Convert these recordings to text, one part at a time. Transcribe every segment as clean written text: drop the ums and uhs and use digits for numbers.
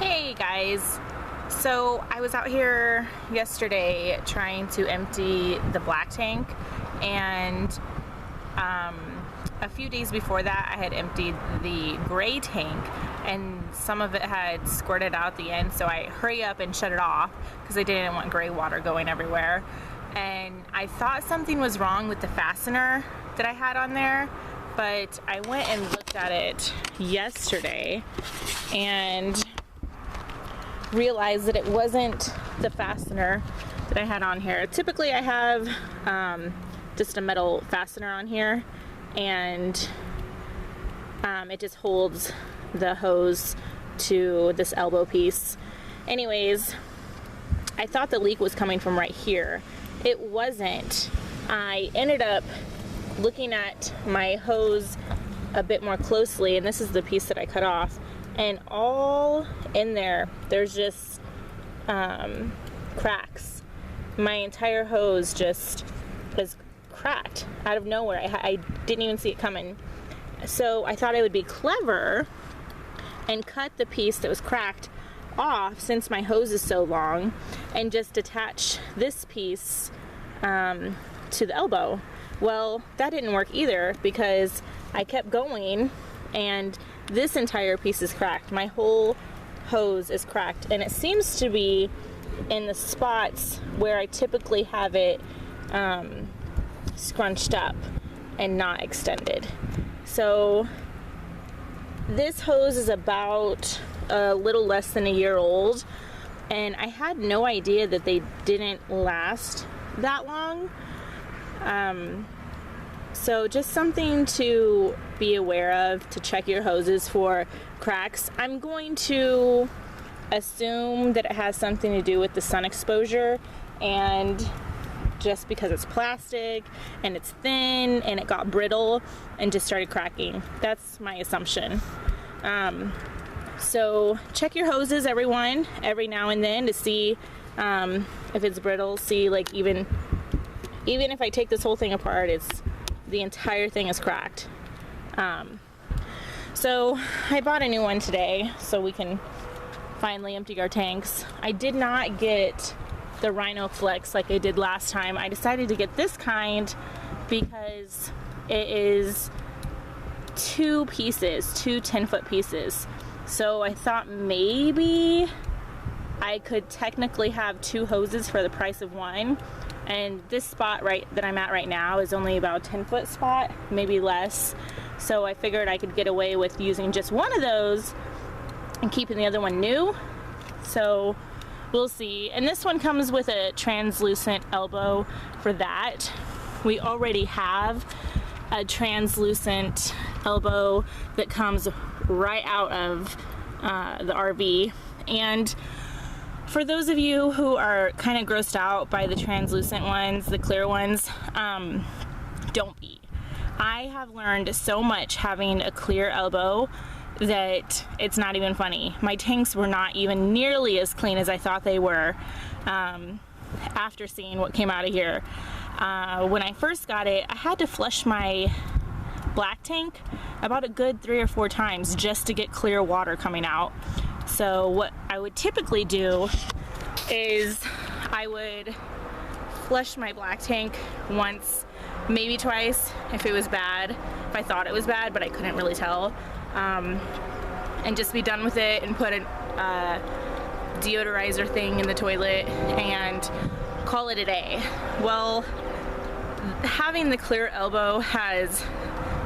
Hey guys, so I was out here yesterday trying to empty the black tank, and a few days before that I had emptied the gray tank, and some of it had squirted out the end, so I hurry up and shut it off because I didn't want gray water going everywhere. And I thought something was wrong with the fastener that I had on there, but I went and looked at it yesterday and realized that it wasn't the fastener that I had on here. Typically I have just a metal fastener on here, and it just holds the hose to this elbow piece. Anyways, I thought the leak was coming from right here. It wasn't. I ended up looking at my hose a bit more closely, and this is the piece that I cut off, and all in there, there's just cracks. My entire hose just is cracked out of nowhere. I didn't even see it coming. So I thought I would be clever and cut the piece that was cracked off, since my hose is so long, and just attach this piece to the elbow. Well, that didn't work either, because I kept going and this entire piece is cracked. My whole hose is cracked, and it seems to be in the spots where I typically have it scrunched up and not extended. So this hose is about a little less than a year old, and I had no idea that they didn't last that long. So just something to be aware of, to check your hoses for cracks. I'm going to assume that it has something to do with the sun exposure, and just because it's plastic and it's thin and it got brittle and just started cracking. That's my assumption. So check your hoses, everyone, every now and then to see if it's brittle. See, like, even if I take this whole thing apart, the entire thing is cracked. So I bought a new one today so we can finally empty our tanks. I did not get the Rhino Flex like I did last time. I decided to get this kind because it is two 10-foot pieces. So I thought maybe I could technically have two hoses for the price of one. And this spot that I'm at right now is only about a 10-foot spot, maybe less. So I figured I could get away with using just one of those and keeping the other one new. So we'll see. And this one comes with a translucent elbow for that. We already have a translucent elbow that comes right out of the RV. And for those of you who are kind of grossed out by the translucent ones, the clear ones, don't be. I have learned so much having a clear elbow that it's not even funny. My tanks were not even nearly as clean as I thought they were after seeing what came out of here. When I first got it, I had to flush my black tank about a good 3 or 4 times just to get clear water coming out. So what I would typically do is I would flush my black tank once, maybe twice if it was bad, if I thought it was bad but I couldn't really tell, and just be done with it and put a deodorizer thing in the toilet and call it a day. Well, having the clear elbow has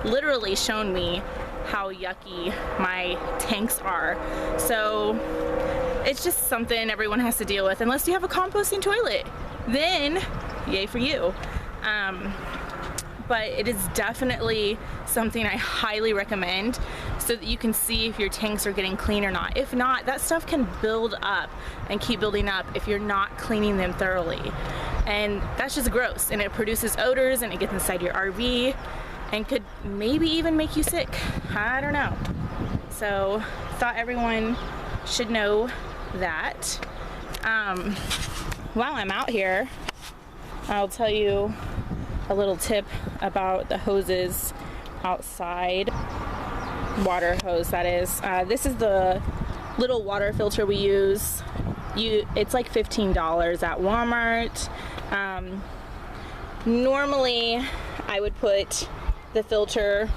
literally shown me how yucky my tanks are. So it's just something everyone has to deal with, unless you have a composting toilet. Then yay for you. But it is definitely something I highly recommend, so that you can see if your tanks are getting clean or not. If not, that stuff can build up and keep building up if you're not cleaning them thoroughly. And that's just gross, and it produces odors, and it gets inside your RV and could maybe even make you sick. I don't know. So thought everyone should know that. While I'm out here, I'll tell you a little tip about the hoses outside. Water hose, that is. This is the little water filter we use. It's like $15 at Walmart. Normally I would put the filter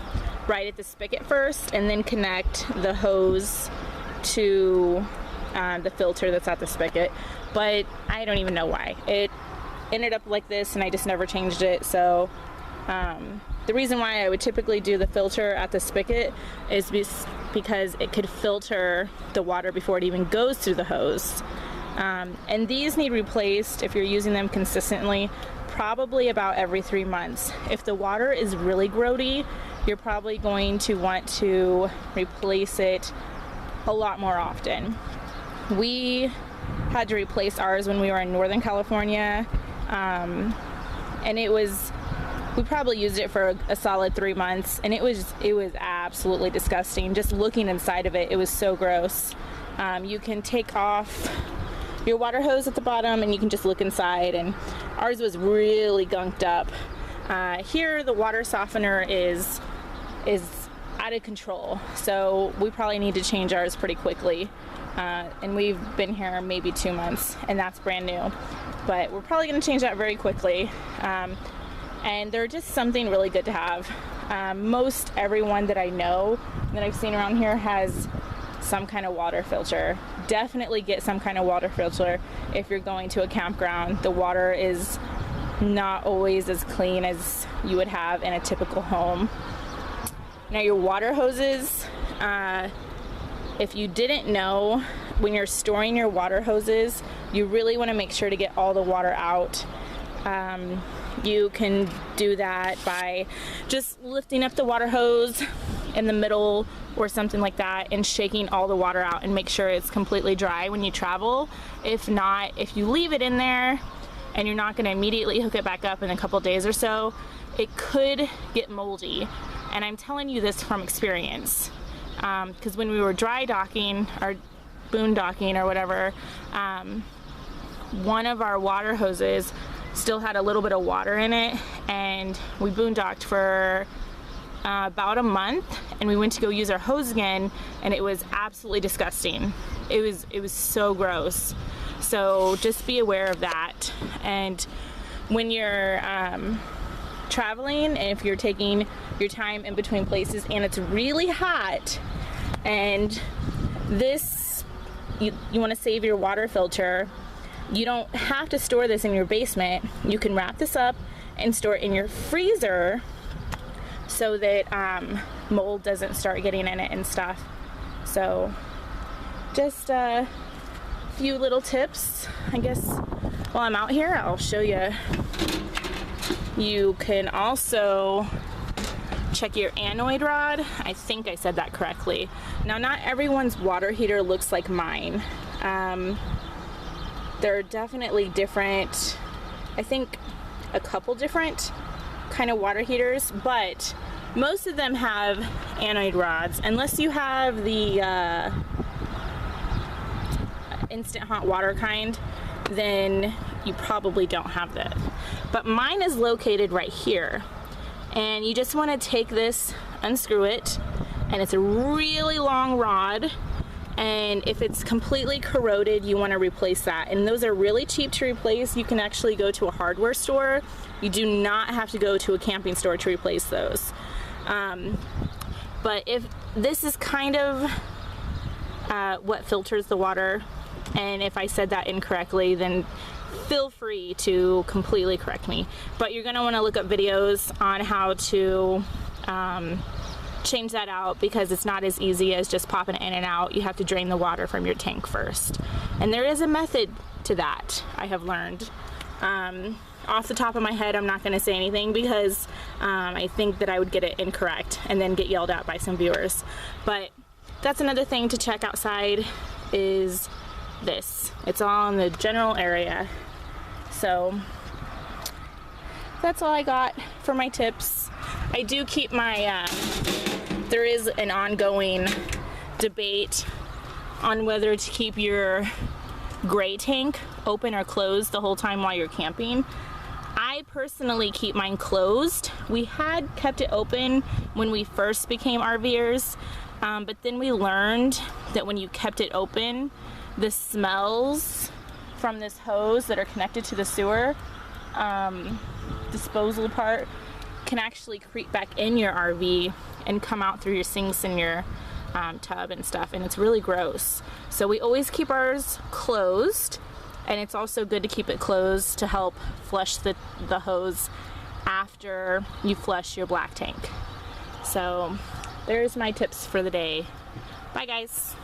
right at the spigot first and then connect the hose to the filter that's at the spigot, but I don't even know why. It ended up like this and I just never changed it. So the reason why I would typically do the filter at the spigot is because it could filter the water before it even goes through the hose. And these need replaced if you're using them consistently, probably about every 3 months. If the water is really grody, you're probably going to want to replace it a lot more often. We had to replace ours when we were in Northern California, and we probably used it for a solid 3 months, and it was absolutely disgusting. Just looking inside of it, it was so gross. You can take off your water hose at the bottom and you can just look inside, and ours was really gunked up. Here the water softener is out of control, so we probably need to change ours pretty quickly. And we've been here maybe 2 months and that's brand new, but we're probably going to change that very quickly. And they're just something really good to have. Most everyone that I know that I've seen around here has some kind of water filter. Definitely get some kind of water filter if you're going to a campground. The water is not always as clean as you would have in a typical home. Now your water hoses, if you didn't know, when you're storing your water hoses, you really want to make sure to get all the water out. You can do that by just lifting up the water hose in the middle or something like that and shaking all the water out and make sure it's completely dry when you travel. If not, if you leave it in there and you're not going to immediately hook it back up in a couple days or so, it could get moldy. And I'm telling you this from experience, because when we were dry docking or boondocking or whatever, one of our water hoses still had a little bit of water in it, and we boondocked for about a month, and we went to go use our hose again, and it was absolutely disgusting. It was so gross. So just be aware of that. And when you're traveling, and if you're taking your time in between places and it's really hot, and you want to save your water filter, you don't have to store this in your basement. You can wrap this up and store it in your freezer so that mold doesn't start getting in it and stuff. So just a few little tips. I guess while I'm out here, I'll show you. You can also check your anode rod. I think I said that correctly. Now, not everyone's water heater looks like mine. There are definitely different, I think a couple different kind of water heaters, but most of them have anode rods, unless you have the instant hot water kind, then you probably don't have that. But mine is located right here, and you just want to take this, unscrew it, and it's a really long rod, and if it's completely corroded, you want to replace that. And those are really cheap to replace. You can actually go to a hardware store. You do not have to go to a camping store to replace those. But if this is kind of what filters the water, and if I said that incorrectly, then feel free to completely correct me. But you're going to want to look up videos on how to change that out, because it's not as easy as just popping it in and out. You have to drain the water from your tank first, and there is a method to that, I have learned. Off the top of my head, I'm not going to say anything because I think that I would get it incorrect and then get yelled at by some viewers. But that's another thing to check outside, is this. It's all in the general area. So that's all I got for my tips. I do keep my there is an ongoing debate on whether to keep your gray tank open or closed the whole time while you're camping. I personally keep mine closed. We had kept it open when we first became RVers, But then we learned that when you kept it open, the smells from this hose that are connected to the sewer disposal part can actually creep back in your RV and come out through your sinks and your tub and stuff, and it's really gross. So we always keep ours closed, and it's also good to keep it closed to help flush the hose after you flush your black tank. So there's my tips for the day. Bye guys.